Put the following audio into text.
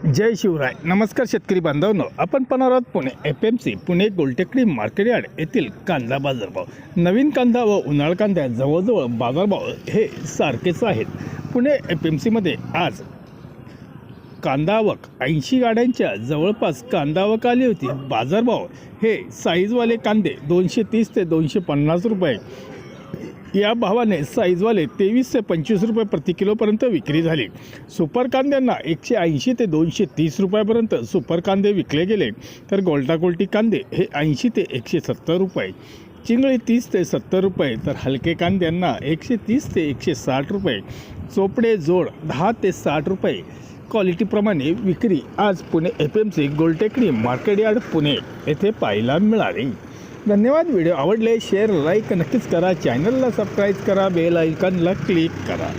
जय शिवराय. नमस्कार शेतकरी बांधवांनो, आपण पणारात Pune FMC Pune Goltekdi market yard येथील कांदा बाजारभाव. नवीन कांदा व उन्हाळ कांदा जवळजवळ बाजारभाव हे सारखेच आहेत. पुणे FMC मध्ये आज कांदा आवक 80 गाड्यांच्या जवळपास कांदा आवक आली होती. बाजारभाव हे साईजवाले कांदे 230 ते 250 रुपये या भावाने साईजवाले 23 ते 25 रुपये प्रति किलोपर्यंत विक्री झाली. सुपर कांद्यांना 180 ते 230 रुपयापर्यंत सुपर कांदे विकले गेले, तर गोल्टागोल्टी कांदे हे 80 ते 170 रुपये, चिंगळी 30 ते 70 रुपये, तर हलके कांद्यांना 130 ते 160 रुपये, चोपडे जोड 10 ते 60 रुपये क्वालिटीप्रमाणे विक्री आज Pune FMC Goltekdi market yard Pune येथे पाहायला मिळाली. धन्यवाद. व्हिडिओ आवडले शेअर लाईक नक्कीच करा. चॅनलला सबस्क्राईब करा. बेल आयकॉनला क्लिक करा.